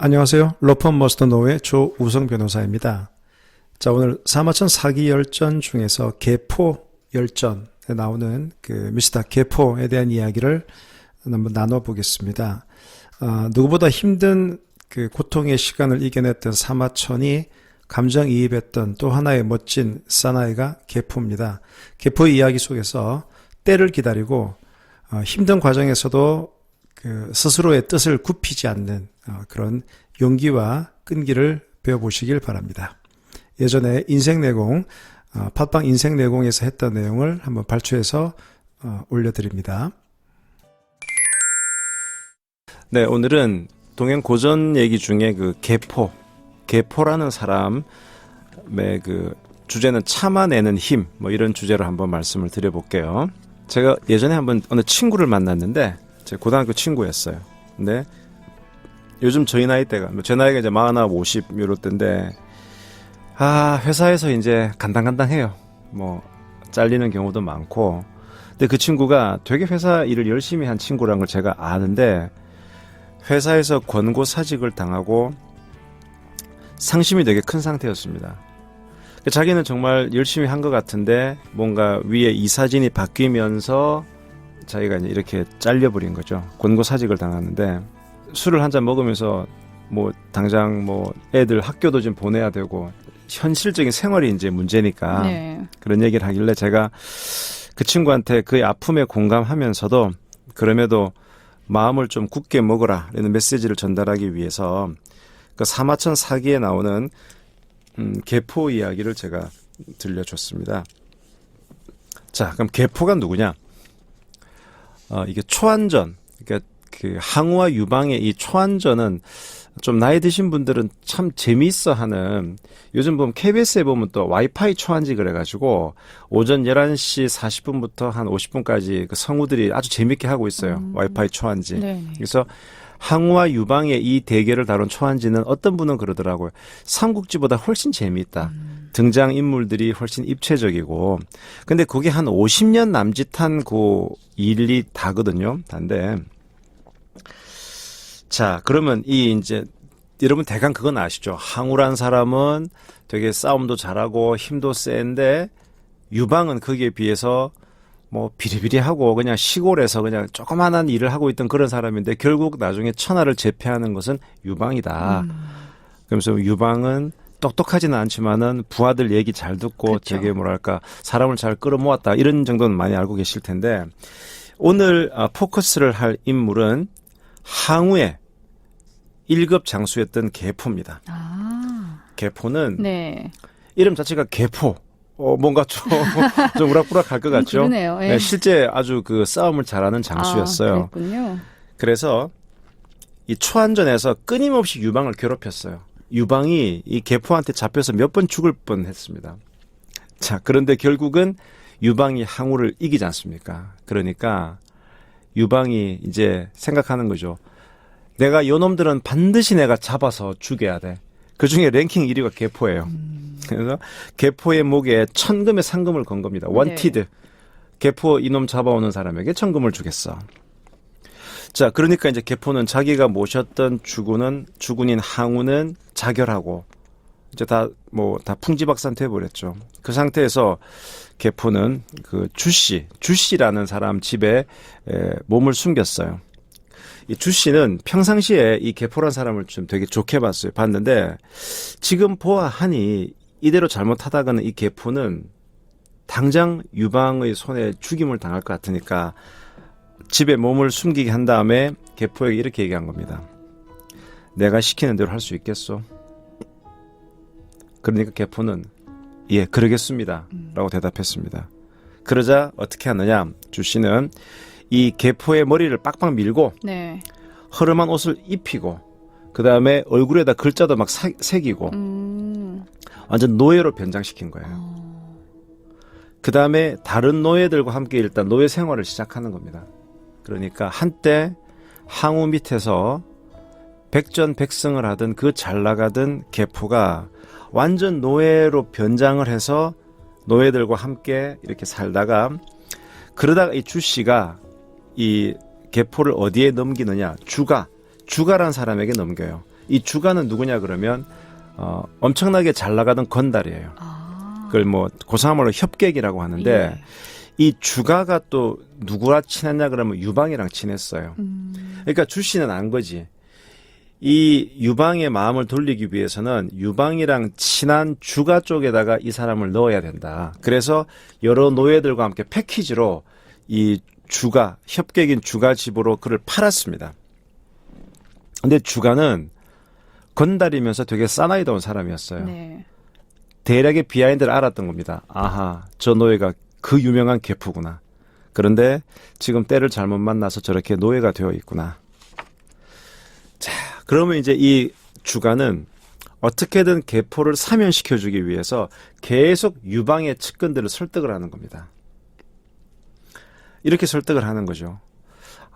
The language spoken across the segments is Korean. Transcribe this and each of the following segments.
안녕하세요. 로펌 머스터 노의 조우성 변호사입니다. 자, 오늘 사마천 사기 열전 중에서 개포 열전에 나오는 그 미스터 개포에 대한 이야기를 한번 나눠보겠습니다. 누구보다 힘든 그 고통의 시간을 이겨냈던 사마천이 감정이입했던 또 하나의 멋진 사나이가 개포입니다. 개포의 이야기 속에서 때를 기다리고 힘든 과정에서도 그 스스로의 뜻을 굽히지 않는 그런 용기와 끈기를 배워보시길 바랍니다. 예전에 인생내공, 팟빵 인생내공에서 했던 내용을 한번 발췌해서 올려드립니다. 네, 오늘은 동양 고전 얘기 중에 그 개포라는 사람의 그 주제는 참아내는 힘, 뭐 이런 주제로 한번 말씀을 드려볼게요. 제가 예전에 한번 어느 친구를 만났는데 제 고등학교 친구였어요. 근데 요즘 저희 나이대가, 제 나이가 이제 49, 50 요럴 때인데, 회사에서 이제 간당간당해요. 뭐 잘리는 경우도 많고. 근데 그 친구가 되게 회사 일을 열심히 한 친구라는 걸 제가 아는데, 회사에서 권고 사직을 당하고 상심이 되게 큰 상태였습니다. 자기는 정말 열심히 한 것 같은데 뭔가 위에 이사진이 바뀌면서 자기가 이제 이렇게 잘려버린 거죠. 권고사직을 당하는데 술을 한 잔 먹으면서 뭐 당장 뭐 애들 학교도 좀 보내야 되고 현실적인 생활이 이제 문제니까 네. 그런 얘기를 하길래 제가 그 친구한테 그의 아픔에 공감하면서도 그럼에도 마음을 좀 굳게 먹어라 라는 메시지를 전달하기 위해서 그 사마천 사기에 나오는 개포 이야기를 제가 들려줬습니다. 자, 그럼 개포가 누구냐? 이게 초안전, 그러니까 그 항우와 유방의 이 초안전은 좀 나이 드신 분들은 참 재미있어 하는, 요즘 보면 KBS에 보면 또 와이파이 초안지 그래가지고 오전 11시 40분부터 한 50분까지 그 성우들이 아주 재밌게 하고 있어요. 와이파이 초안지. 네네. 그래서 항우와 유방의 이 대결을 다룬 초안지는 어떤 분은 그러더라고요. 삼국지보다 훨씬 재미있다. 등장인물들이 훨씬 입체적이고. 근데 그게 한 50년 남짓한 그 일이 다거든요. 단데. 자, 그러면 이제 여러분 대강 그건 아시죠? 항우란 사람은 되게 싸움도 잘하고 힘도 센데 유방은 거기에 비해서 뭐 비리비리하고 그냥 시골에서 그냥 조그마한 일을 하고 있던 그런 사람인데 결국 나중에 천하를 제패하는 것은 유방이다. 그러면서 유방은 똑똑하지는 않지만은 부하들 얘기 잘 듣고 그쵸. 되게 뭐랄까 사람을 잘 끌어모았다 이런 정도는 많이 알고 계실 텐데 오늘 포커스를 할 인물은 항우의 1급 장수였던 개포입니다. 개포는 네. 이름 자체가 개포. 뭔가 좀 우락부락할 것 같죠? 그러네요. 네, 실제 아주 그 싸움을 잘하는 장수였어요. 그랬군요. 그래서 이 초안전에서 끊임없이 유방을 괴롭혔어요. 유방이 이 개포한테 잡혀서 몇 번 죽을 뻔했습니다. 자, 그런데 결국은 유방이 항우를 이기지 않습니까? 그러니까 유방이 이제 생각하는 거죠. 내가 요 놈들은 반드시 내가 잡아서 죽여야 돼. 그중에 랭킹 1위가 개포예요. 그래서 개포의 목에 1000금의 상금을 건 겁니다. 원티드. 네. 개포 이놈 잡아오는 사람에게 1000금을 주겠어. 자, 그러니까 이제 개포는 자기가 모셨던 주군인 항우는 자결하고 이제 다 풍지박산 돼버렸죠. 그 상태에서 개포는 그 주씨라는 사람 집에 몸을 숨겼어요. 이 주씨는 평상시에 이 개포란 사람을 좀 되게 좋게 봤는데 지금 보아하니 이대로 잘못하다가는 이 개포는 당장 유방의 손에 죽임을 당할 것 같으니까 집에 몸을 숨기게 한 다음에 개포에게 이렇게 얘기한 겁니다. 내가 시키는 대로 할 수 있겠소? 그러니까 개포는 예, 그러겠습니다 라고 대답했습니다. 그러자 어떻게 하느냐, 주씨는 이 개포의 머리를 빡빡 밀고 네. 허름한 옷을 입히고 그 다음에 얼굴에다 글자도 막 새기고 완전 노예로 변장시킨 거예요. 그 다음에 다른 노예들과 함께 일단 노예 생활을 시작하는 겁니다. 그러니까 한때 항우 밑에서 백전백승을 하던 그 잘 나가던 개포가 완전 노예로 변장을 해서 노예들과 함께 이렇게 살다가 그러다가 이 주씨가 이 개포를 어디에 넘기느냐, 주가란 사람에게 넘겨요. 이 주가는 누구냐 그러면 엄청나게 잘 나가던 건달이에요. 그걸 뭐 고상말로 협객이라고 하는데 예. 이 주가가 또 누구와 친했냐 그러면 유방이랑 친했어요. 그러니까 주 씨는 안 거지. 이 유방의 마음을 돌리기 위해서는 유방이랑 친한 주가 쪽에다가 이 사람을 넣어야 된다. 그래서 여러 노예들과 함께 패키지로 이 주가, 협객인 주가 집으로 그를 팔았습니다. 근데 주가는 건달이면서 되게 사나이다운 사람이었어요. 네. 대략의 비하인드를 알았던 겁니다. 아하, 저 노예가 그 유명한 계포구나. 그런데 지금 때를 잘못 만나서 저렇게 노예가 되어 있구나. 자, 그러면 이제 이 주가는 어떻게든 계포를 사면시켜주기 위해서 계속 유방의 측근들을 설득을 하는 겁니다. 이렇게 설득을 하는 거죠.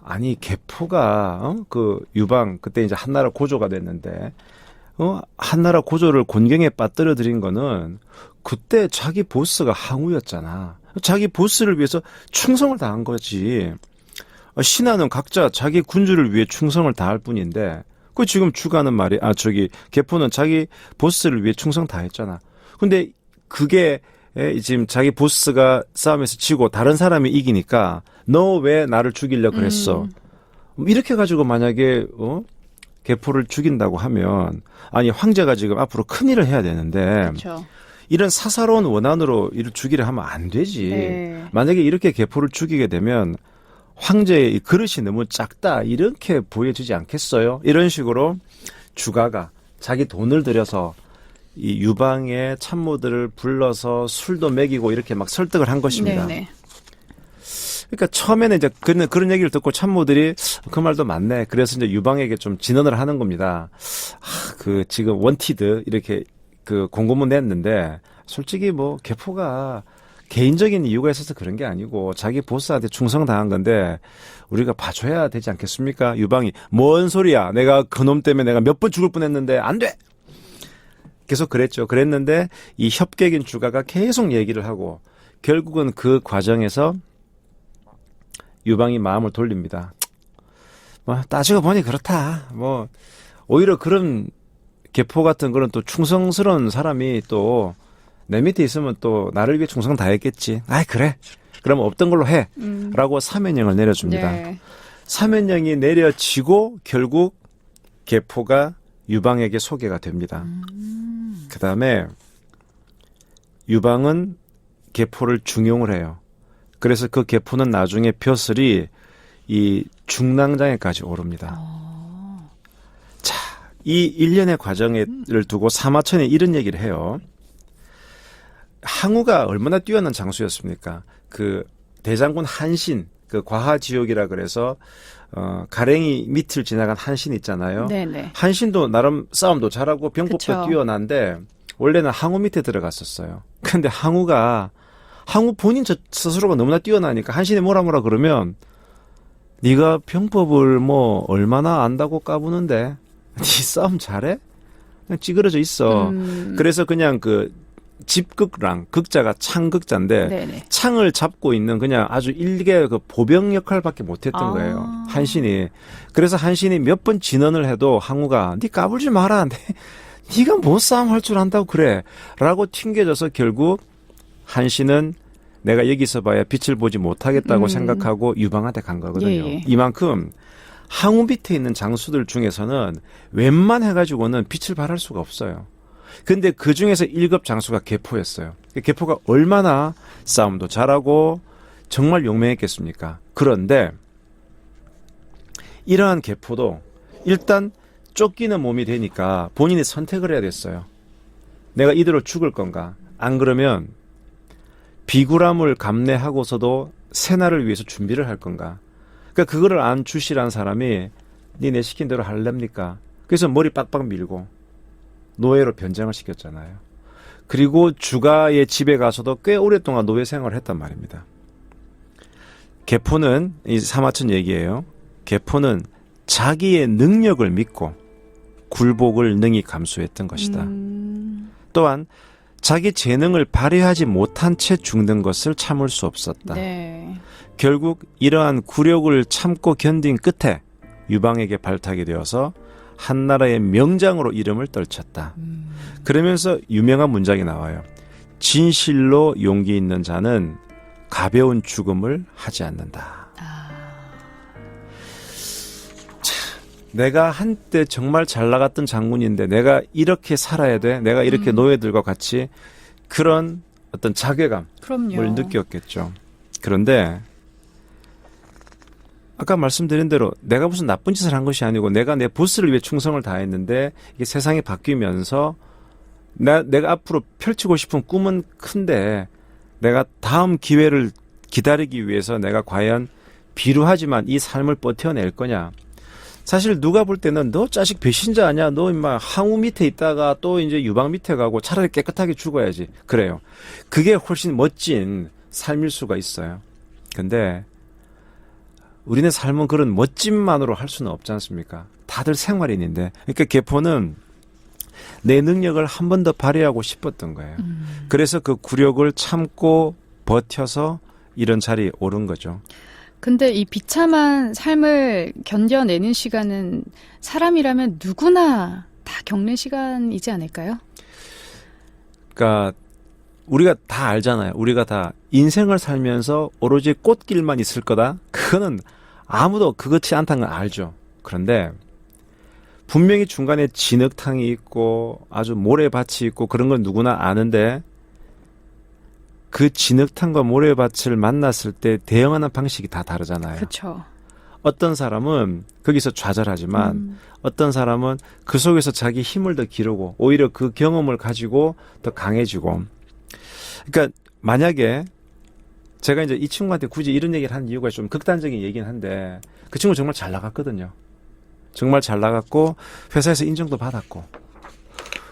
아니 계포가 그 유방 그때 이제 한나라 고조가 됐는데 한나라 고조를 곤경에 빠뜨려들인 거는 그때 자기 보스가 항우였잖아. 자기 보스를 위해서 충성을 다한 거지. 신하는 각자 자기 군주를 위해 충성을 다할 뿐인데 그 지금 주가는 말이 계포는 자기 보스를 위해 충성 다했잖아. 근데 그게 지금 자기 보스가 싸움에서 지고 다른 사람이 이기니까 너 왜 나를 죽이려고 그랬어? 이렇게 가지고 만약에 계포를 죽인다고 하면 아니 황제가 지금 앞으로 큰일을 해야 되는데 그렇죠. 이런 사사로운 원한으로 이를 죽이려 하면 안 되지. 네. 만약에 이렇게 계포를 죽이게 되면 황제의 이 그릇이 너무 작다 이렇게 보여지지 않겠어요? 이런 식으로 주가가 자기 돈을 들여서 이 유방의 참모들을 불러서 술도 먹이고 이렇게 막 설득을 한 것입니다. 네네. 그러니까 처음에는 이제 그런 얘기를 듣고 참모들이 그 말도 맞네. 그래서 이제 유방에게 좀 진언을 하는 겁니다. 그 지금 원티드 이렇게 그 공고문 냈는데 솔직히 뭐 계포가 개인적인 이유가 있어서 그런 게 아니고 자기 보스한테 충성당한 건데 우리가 봐줘야 되지 않겠습니까? 유방이 뭔 소리야? 내가 그놈 때문에 내가 몇 번 죽을 뻔했는데 안 돼. 계속 그랬죠. 그랬는데 이 협객인 주가가 계속 얘기를 하고 결국은 그 과정에서 유방이 마음을 돌립니다. 뭐 따지고 보니 그렇다. 뭐 오히려 그런 계포 같은 그런 또 충성스러운 사람이 또 내 밑에 있으면 또 나를 위해 충성 다했겠지. 아이 그래. 그러면 없던 걸로 해. 라고 사면령을 내려줍니다. 네. 사면령이 내려지고 결국 계포가 유방에게 소개가 됩니다. 그 다음에 유방은 계포를 중용을 해요. 그래서 그 계포는 나중에 벼슬이 이 중랑장에까지 오릅니다. 자, 이 일련의 과정을 두고 사마천이 이런 얘기를 해요. 항우가 얼마나 뛰어난 장수였습니까? 그 대장군 한신, 그 과하지옥이라 그래서 가랭이 밑을 지나간 한신 있잖아요. 네네. 한신도 나름 싸움도 잘하고 병법도 그쵸. 뛰어난데 원래는 항우 밑에 들어갔었어요. 근데 항우 본인 스스로가 너무나 뛰어나니까 한신이 뭐라 그러면 네가 병법을 뭐 얼마나 안다고 까부는데 네 싸움 잘해? 그냥 찌그러져 있어. 그래서 그냥 그 집극랑 극자가 창극자인데 네네. 창을 잡고 있는 그냥 아주 일개 그 보병 역할밖에 못했던 거예요. 한신이. 그래서 한신이 몇 번 진언을 해도 항우가 네 까불지 마라. 네가 뭐 싸움 할 줄 안다고 그래. 라고 튕겨져서 결국 한신은 내가 여기서 봐야 빛을 보지 못하겠다고 생각하고 유방한테 간 거거든요. 예. 이만큼 항우 밑에 있는 장수들 중에서는 웬만해가지고는 빛을 발할 수가 없어요. 근데 그 중에서 1급 장수가 계포였어요. 계포가 얼마나 싸움도 잘하고 정말 용맹했겠습니까? 그런데 이러한 계포도 일단 쫓기는 몸이 되니까 본인이 선택을 해야 됐어요. 내가 이대로 죽을 건가? 안 그러면 비굴함을 감내하고서도 새날을 위해서 준비를 할 건가? 그러니까 그거를 안 주시라는 사람이 네 시킨 대로 할랍니까? 그래서 머리 빡빡 밀고 노예로 변장을 시켰잖아요. 그리고 주가의 집에 가서도 꽤 오랫동안 노예 생활을 했단 말입니다. 계포는 이 사마천 얘기예요. 계포는 자기의 능력을 믿고 굴복을 능히 감수했던 것이다. 또한 자기 재능을 발휘하지 못한 채 죽는 것을 참을 수 없었다. 네. 결국 이러한 굴욕을 참고 견딘 끝에 유방에게 발탁이 되어서 한나라의 명장으로 이름을 떨쳤다. 그러면서 유명한 문장이 나와요. 진실로 용기 있는 자는 가벼운 죽음을 하지 않는다. 내가 한때 정말 잘 나갔던 장군인데 내가 이렇게 살아야 돼? 내가 이렇게 노예들과 같이 그런 어떤 자괴감을 그럼요. 느꼈겠죠. 그런데 아까 말씀드린 대로 내가 무슨 나쁜 짓을 한 것이 아니고 내가 내 보스를 위해 충성을 다했는데 이게 세상이 바뀌면서 내가 앞으로 펼치고 싶은 꿈은 큰데 내가 다음 기회를 기다리기 위해서 내가 과연 비루하지만 이 삶을 버텨낼 거냐. 사실 누가 볼 때는 너 자식 배신자 아니야? 너 임마 항우 밑에 있다가 또 이제 유방 밑에 가고 차라리 깨끗하게 죽어야지. 그래요. 그게 훨씬 멋진 삶일 수가 있어요. 근데 우리는 삶은 그런 멋짐만으로 할 수는 없지 않습니까? 다들 생활인인데. 그러니까 계포는 내 능력을 한 번 더 발휘하고 싶었던 거예요. 그래서 그 굴욕을 참고 버텨서 이런 자리에 오른 거죠. 근데 이 비참한 삶을 견뎌내는 시간은 사람이라면 누구나 다 겪는 시간이지 않을까요? 그러니까 우리가 다 알잖아요. 우리가 다 인생을 살면서 오로지 꽃길만 있을 거다. 그거는 아무도 그렇지 않다는 걸 알죠. 그런데 분명히 중간에 진흙탕이 있고 아주 모래밭이 있고 그런 건 누구나 아는데 그 진흙탕과 모래밭을 만났을 때 대응하는 방식이 다 다르잖아요. 그렇죠. 어떤 사람은 거기서 좌절하지만 어떤 사람은 그 속에서 자기 힘을 더 기르고 오히려 그 경험을 가지고 더 강해지고. 그러니까 만약에 제가 이제 이 친구한테 굳이 이런 얘기를 한 이유가 좀 극단적인 얘기긴 한데 그 친구 정말 잘 나갔거든요. 정말 잘 나갔고 회사에서 인정도 받았고.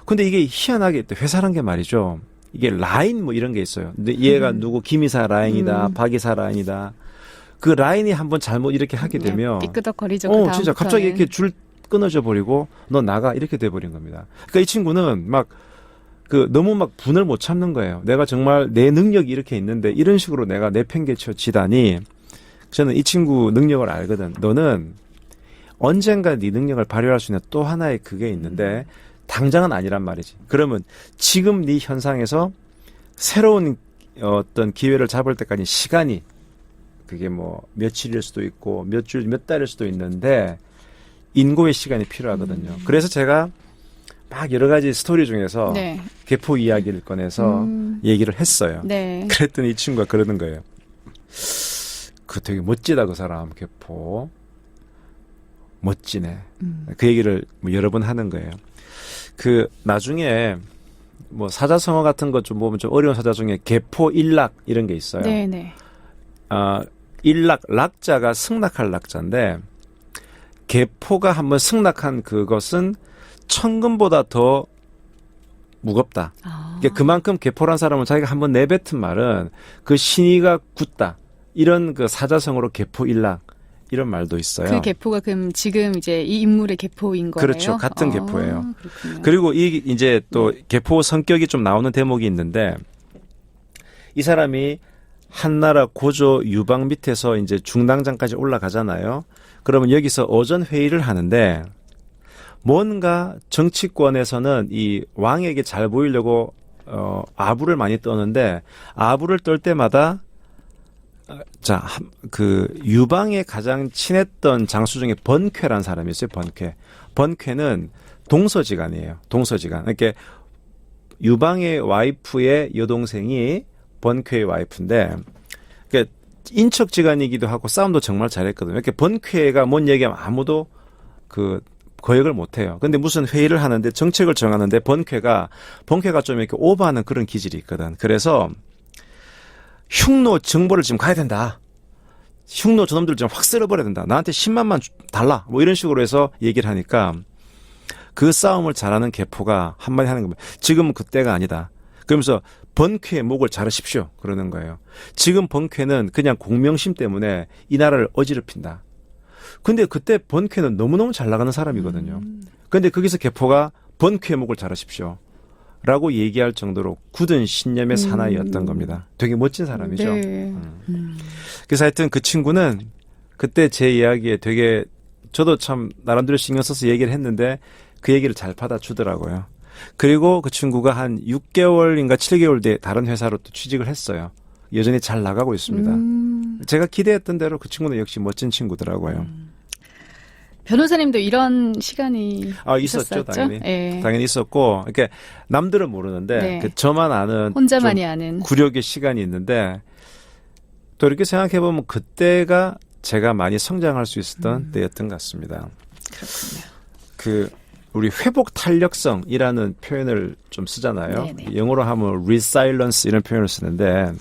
근데 이게 희한하게 회사란 게 말이죠. 이게 라인 뭐 이런 게 있어요. 근데 얘가 누구 김이사 라인이다, 박이사 라인이다. 그 라인이 한번 잘못 이렇게 하게 되면 삐끄덕거리죠. 그 다음부터는. 진짜 갑자기 이렇게 줄 끊어져 버리고 너 나가 이렇게 돼 버린 겁니다. 그러니까 이 친구는 막 너무 막 분을 못 참는 거예요. 내가 정말 내 능력이 이렇게 있는데 이런 식으로 내가 내팽개쳐지다니. 저는 이 친구 능력을 알거든. 너는 언젠가 네 능력을 발휘할 수 있는 또 하나의 그게 있는데 당장은 아니란 말이지. 그러면 지금 네 현상에서 새로운 어떤 기회를 잡을 때까지 시간이 그게 뭐 며칠일 수도 있고 몇 주, 몇 달일 수도 있는데 인고의 시간이 필요하거든요. 그래서 제가 막 여러 가지 스토리 중에서 네. 계포 이야기를 꺼내서 얘기를 했어요. 네. 그랬더니 이 친구가 그러는 거예요. 그 되게 멋지다 그 사람 계포. 멋지네. 그 얘기를 뭐 여러 번 하는 거예요. 그 나중에 뭐 사자성어 같은 것 좀 보면 좀 어려운 사자 중에 계포 일락 이런 게 있어요. 네네. 일락 락자가 승낙할 락자인데 계포가 한번 승낙한 그것은 천금보다 더 무겁다. 그러니까 그만큼 계포란 사람은 자기가 한번 내뱉은 말은 그 신의가 굳다. 이런 그 사자성어로 계포 일락 이런 말도 있어요. 그 계포가 그럼 지금 이제 이 인물의 계포인 거예요? 그렇죠. 같은 계포예요. 그렇군요. 그리고 이 이제 또 계포 성격이 좀 나오는 대목이 있는데 이 사람이 한나라 고조 유방 밑에서 이제 중당장까지 올라가잖아요. 그러면 여기서 오전 회의를 하는데 뭔가 정치권에서는 이 왕에게 잘 보이려고 아부를 많이 떠는데 아부를 떨 때마다 그 유방에 가장 친했던 장수 중에 번쾌라는 사람이 있어요. 번쾌는 동서지간이에요. 동서지간. 그러니까 유방의 와이프의 여동생이 번쾌의 와이프인데, 그러니까 인척지간이기도 하고 싸움도 정말 잘했거든요. 이렇게 번쾌가 뭔 얘기하면 아무도 거역을 못해요. 근데 무슨 회의를 하는데 정책을 정하는데 번쾌가 좀 이렇게 오버하는 그런 기질이 있거든. 그래서 흉노 정보를 지금 가야 된다. 흉노 저놈들 좀 확 쓸어버려야 된다. 나한테 10만만 달라. 뭐 이런 식으로 해서 얘기를 하니까 그 싸움을 잘하는 계포가 한마디 하는 겁니다. 지금은 그때가 아니다. 그러면서 번쾌의 목을 자르십시오. 그러는 거예요. 지금 번쾌는 그냥 공명심 때문에 이 나라를 어지럽힌다. 근데 그때 번쾌는 너무너무 잘 나가는 사람이거든요. 근데 거기서 계포가 번쾌의 목을 자르십시오. 라고 얘기할 정도로 굳은 신념의 사나이였던 겁니다. 되게 멋진 사람이죠. 네. 그래서 하여튼 그 친구는 그때 제 이야기에 되게 저도 참 나름대로 신경 써서 얘기를 했는데 그 얘기를 잘 받아주더라고요. 그리고 그 친구가 한 6개월인가 7개월 뒤에 다른 회사로 또 취직을 했어요. 여전히 잘 나가고 있습니다. 제가 기대했던 대로 그 친구는 역시 멋진 친구더라고요. 변호사님도 이런 시간이 있었죠, 있었죠? 당연히. 네. 당연히 있었고, 이렇게 남들은 모르는데 네. 그 저만 아는 혼자만이 좀 아는. 굴욕의 시간이 있는데 또 이렇게 생각해 보면 그때가 제가 많이 성장할 수 있었던 때였던 것 같습니다. 그렇군요. 우리 회복 탄력성이라는 표현을 좀 쓰잖아요. 네네. 영어로 하면 resilience 이런 표현을 쓰는데,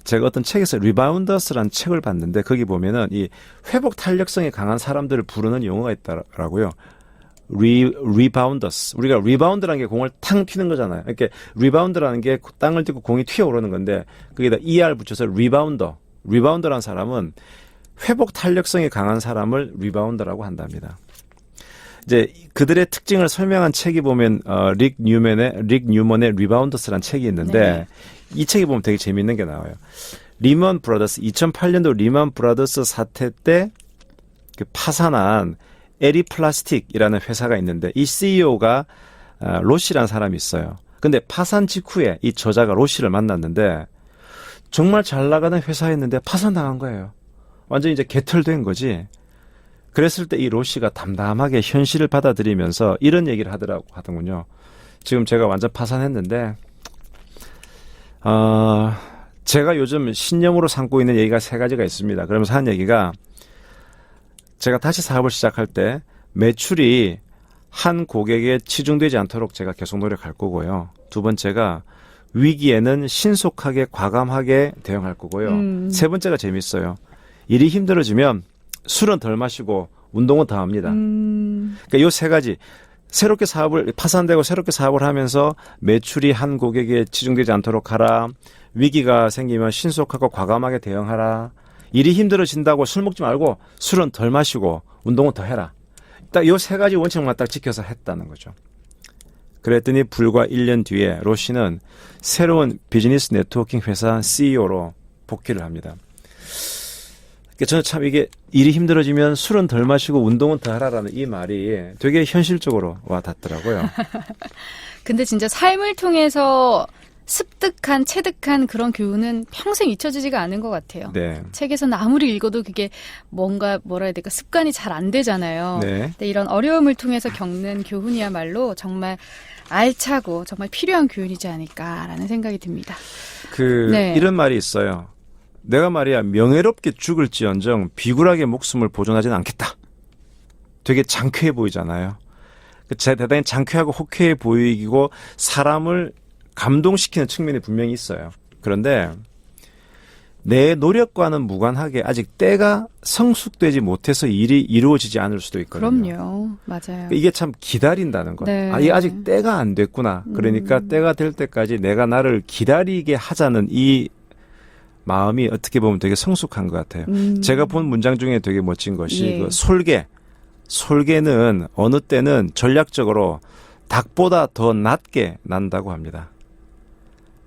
제가 어떤 책에서 리바운더스라는 책을 봤는데 거기 보면은 이 회복 탄력성이 강한 사람들을 부르는 용어가 있더라고요. 리바운더스. 우리가 리바운드라는 게 공을 탕 튀는 거잖아요. 이렇게 리바운드라는 게 땅을 딛고 공이 튀어오르는 건데 거기다 ER 붙여서 리바운더. 리바운더라는 사람은 회복 탄력성이 강한 사람을 리바운더라고 한답니다. 이제 그들의 특징을 설명한 책이 보면 릭 뉴먼의 리바운더스라는 책이 있는데 네. 이 책이 보면 되게 재미있는 게 나와요. 리먼 브라더스 2008년도 리먼 브라더스 사태 때 그 파산한 에리 플라스틱이라는 회사가 있는데 이 CEO가 로시라는 사람이 있어요. 근데 파산 직후에 이 저자가 로시를 만났는데 정말 잘 나가는 회사였는데 파산당한 거예요. 완전히 이제 개털된 거지. 그랬을 때 이 로시가 담담하게 현실을 받아들이면서 이런 얘기를 하더군요. 지금 제가 완전 파산했는데, 제가 요즘 신념으로 삼고 있는 얘기가 3가지가 있습니다. 그러면서 한 얘기가 제가 다시 사업을 시작할 때 매출이 한 고객에 치중되지 않도록 제가 계속 노력할 거고요. 2번째가 위기에는 신속하게 과감하게 대응할 거고요. 3번째가 재밌어요. 일이 힘들어지면 술은 덜 마시고 운동은 더 합니다. 그러니까 이 3가지. 새롭게 파산되고 새롭게 사업을 하면서 매출이 한 고객에 치중되지 않도록 하라. 위기가 생기면 신속하고 과감하게 대응하라. 일이 힘들어진다고 술 먹지 말고 술은 덜 마시고 운동은 더 해라. 딱 이 3가지 원칙만 딱 지켜서 했다는 거죠. 그랬더니 불과 1년 뒤에 로시는 새로운 비즈니스 네트워킹 회사 CEO로 복귀를 합니다. 저는 참 이게 일이 힘들어지면 술은 덜 마시고 운동은 더 하라라는 이 말이 되게 현실적으로 와 닿더라고요. 근데 진짜 삶을 통해서 습득한, 체득한 그런 교훈은 평생 잊혀지지가 않은 것 같아요. 네. 책에서는 아무리 읽어도 그게 뭐라 해야 될까, 습관이 잘 안 되잖아요. 네. 근데 이런 어려움을 통해서 겪는 교훈이야말로 정말 알차고 정말 필요한 교훈이지 않을까라는 생각이 듭니다. 네. 이런 말이 있어요. 내가 말이야 명예롭게 죽을지언정 비굴하게 목숨을 보존하지는 않겠다. 되게 장쾌해 보이잖아요. 대단히 장쾌하고 호쾌해 보이고 사람을 감동시키는 측면이 분명히 있어요. 그런데 내 노력과는 무관하게 아직 때가 성숙되지 못해서 일이 이루어지지 않을 수도 있거든요. 그럼요. 맞아요. 이게 참 기다린다는 거예요. 네. 이게 아직 때가 안 됐구나. 그러니까 때가 될 때까지 내가 나를 기다리게 하자는 이 마음이 어떻게 보면 되게 성숙한 것 같아요. 제가 본 문장 중에 되게 멋진 것이 예. 그 솔개는 어느 때는 전략적으로 닭보다 더 낮게 난다고 합니다.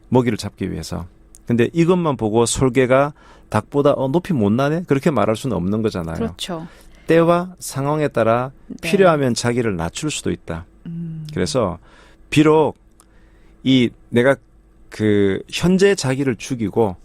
먹이를 잡기 위해서. 근데 이것만 보고 솔개가 닭보다 높이 못 나네? 그렇게 말할 수는 없는 거잖아요. 그렇죠. 때와 상황에 따라 네. 필요하면 자기를 낮출 수도 있다. 그래서 비록 내가 현재 자기를 죽이고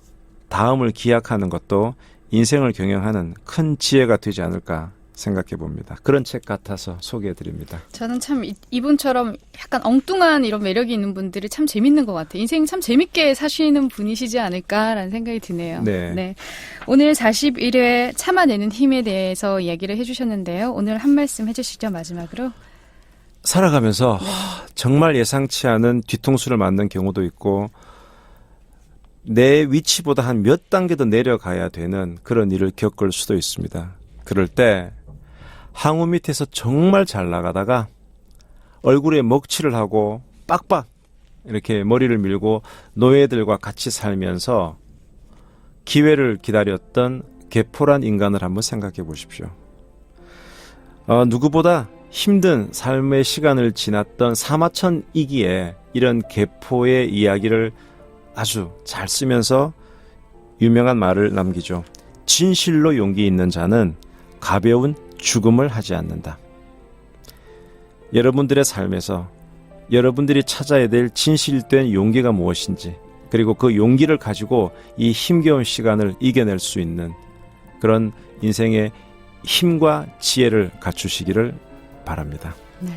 다음을 기약하는 것도 인생을 경영하는 큰 지혜가 되지 않을까 생각해 봅니다. 그런 책 같아서 소개해 드립니다. 저는 참 이분처럼 약간 엉뚱한 이런 매력이 있는 분들이 참 재밌는 것 같아요. 인생 참 재밌게 사시는 분이시지 않을까라는 생각이 드네요. 네. 오늘 41회 참아내는 힘에 대해서 이야기를 해주셨는데요. 오늘 한 말씀 해주시죠, 마지막으로. 살아가면서 정말 예상치 않은 뒤통수를 맞는 경우도 있고 내 위치보다 한 몇 단계 더 내려가야 되는 그런 일을 겪을 수도 있습니다. 그럴 때 항우 밑에서 정말 잘 나가다가 얼굴에 먹칠을 하고 빡빡 이렇게 머리를 밀고 노예들과 같이 살면서 기회를 기다렸던 개포란 인간을 한번 생각해 보십시오. 누구보다 힘든 삶의 시간을 지났던 사마천이기에 이런 개포의 이야기를 아주 잘 쓰면서 유명한 말을 남기죠. 진실로 용기 있는 자는 가벼운 죽음을 하지 않는다. 여러분들의 삶에서 여러분들이 찾아야 될 진실된 용기가 무엇인지, 그리고 그 용기를 가지고 이 힘겨운 시간을 이겨낼 수 있는 그런 인생의 힘과 지혜를 갖추시기를 바랍니다.